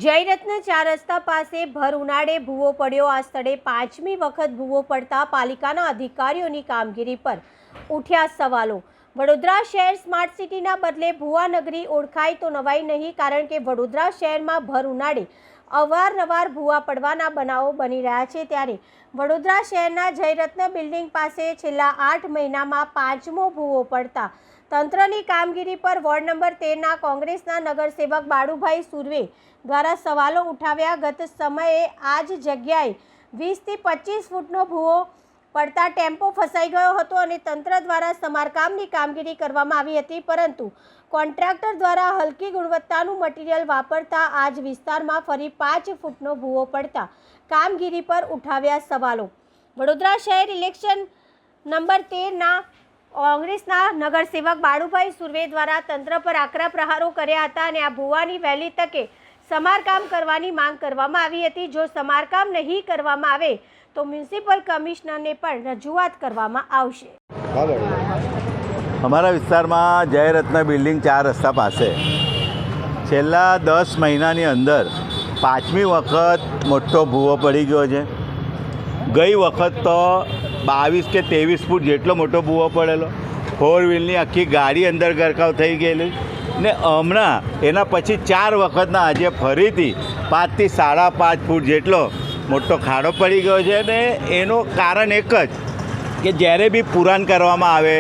જયરત્ન ચાર રસ્તા પાસે ભર ઉનાળે ભૂવો પડ્યો। આ સ્થળે પાંચમી વખત ભૂવો પડતા પાલિકાના અધિકારીઓની કામગીરી પર ઉઠ્યા સવાલો। વડોદરા શહેર સ્માર્ટ સિટીના બદલે ભૂવા નગરી ઓળખાય તો નવાઈ નહીં, કારણ કે વડોદરા શહેરમાં ભર ઉનાળે અવારનવાર ભૂવા પડવાના બનાવો બની રહ્યા છે। ત્યારે વડોદરા શહેરના જયરત્ન બિલ્ડિંગ પાસે છેલ્લા 8 મહિનામાં પાંચમો ભૂવો પડતા તંત્રની કામગીરી પર વોર્ડ નંબર 13ના કોંગ્રેસના નગરસેવક બાળુભાઈ સુરવે દ્વારા સવાલો ઉઠાવ્યા। ગત સમયે આ જ જગ્યાએ 20થી 25 ફૂટનો ભૂવો પડતા ટેમ્પો ફસાઈ ગયો હતો અને તંત્ર દ્વારા સમારકામની કામગીરી કરવામાં આવી હતી, પરંતુ કોન્ટ્રાક્ટર દ્વારા હલકી ગુણવત્તાનું મટીરીયલ વાપરતા આ જ વિસ્તારમાં ફરી 5 ફૂટનો ભૂવો પડતા કામગીરી પર ઉઠાવ્યા સવાલો। વડોદરા શહેર ઇલેક્શન નંબર 13ના કોંગ્રેસના નગરસેવક બાળુભાઈ સુરવે દ્વારા તંત્ર પર આકરા પ્રહારો કર્યા હતા અને આ ભૂવાની વહેલી તકે સમારકામ કરવાની માંગ કરવામાં આવી હતી। જો સમારકામ નહીં કરવામાં આવે તો મ્યુનિસિપલ કમિશનરને પણ રજૂઆત કરવામાં આવશે। અમારા વિસ્તારમાં જયરત્ન બિલ્ડિંગ ચાર રસ્તા પાસે છેલ્લા 10 મહિનાની અંદર પાંચમી વખત મોટો ભૂવો પડી ગયો છે। ગઈ વખત તો 22 કે 23 ફૂટ જેટલો મોટો ભૂવો પડેલો, 4 વ્હીલની આખી ગાડી અંદર ગરકાવ થઈ ગયેલી ને હમણાં એના પછી 4 વખતના આજે ફરીથી 5 થી 5.5 ફૂટ જેટલો મોટો ખાડો પડી ગયો છે। ને એનું કારણ એક જ કે જ્યારે બી પુરાણ કરવામાં આવે,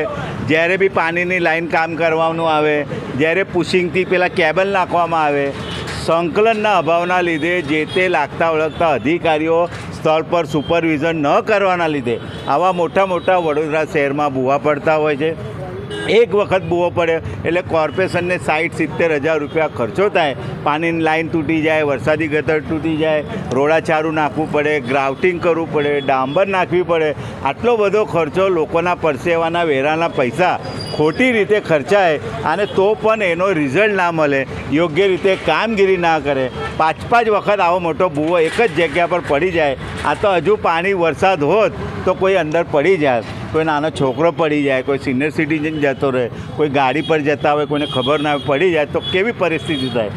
જ્યારે બી પાણીની લાઈન કામ કરવાનું આવે, જ્યારે પુશિંગથી પેલા કેબલ નાખવામાં આવે, સંકલનના અભાવના લીધે જે તે લાગતા ઓળખતા અધિકારીઓ સ્થળ પર સુપરવિઝન ન કરવાના લીધે આવા મોટા મોટા વડોદરા શહેરમાં ભૂવા પડતા હોય છે। એક વખત ભૂવો પડે એટલે કોર્પોરેશનને 60-70 હજાર રૂપિયા ખર્ચો થાય। પાણીની લાઈન તૂટી જાય, વરસાદી ગટર તૂટી જાય, રોડાચારું નાખવું પડે, ગ્રાઉટિંગ કરવું પડે, ડાંબર નાખવી પડે, આટલો બધો ખર્ચો લોકોના પરસેવાના વેરાના પૈસા ખોટી રીતે ખર્ચાય અને તો પણ એનો રિઝલ્ટ ના મળે, યોગ્ય રીતે કામગીરી ના કરે। 5 વખત આવો મોટો ભૂવો એક જ જગ્યા પર પડી જાય। આ તો હજુ પાણી વરસાદ હોત તો કોઈ અંદર પડી જાય, કોઈ નાનો છોકરો પડી જાય, કોઈ સિનિયર સિટીઝન જતો રહે, કોઈ ગાડી પર જતા હોય, કોઈને ખબર ના પડી જાય તો કેવી પરિસ્થિતિ થાય।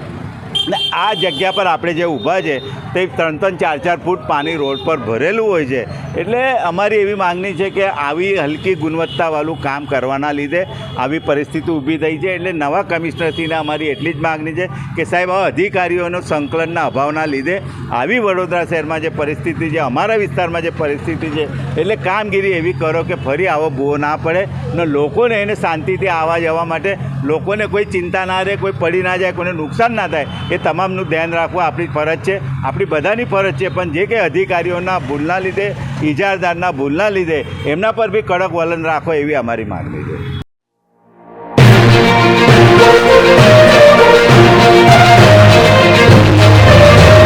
ને આ જગ્યા પર આપણે જે ઊભા છે તે 3-3, 4-4 ફૂટ પાણી રોડ પર ભરેલું હોય છે। એટલે અમારી એવી માગણી છે કે આવી હલકી ગુણવત્તાવાળું કામ કરવાના લીધે આવી પરિસ્થિતિ ઊભી થઈ છે। એટલે નવા કમિશનરથીને અમારી એટલી જ માગણી છે કે સાહેબ આ અધિકારીઓનો સંકલનના અભાવના લીધે આવી વડોદરા શહેરમાં જે પરિસ્થિતિ છે, અમારા વિસ્તારમાં જે પરિસ્થિતિ છે, એટલે કામગીરી એવી કરો કે ફરી આવો ભૂવો ના પડે ને લોકોને એને શાંતિથી આવવા જવા માટે લોકોને કોઈ ચિંતા ના રહે, કોઈ પડી ના જાય, કોઈને નુકસાન ના થાય, એ તમામનું ધ્યાન રાખવું આપણી ફરજ છે, આપણી બધાની ફરજ છે। પણ જે કંઈ અધિકારીઓના ભૂલના લીધે, ઇજારદારના ભૂલના લીધે એમના પર બી કડક વલણ રાખો એવી અમારી માગણી છે।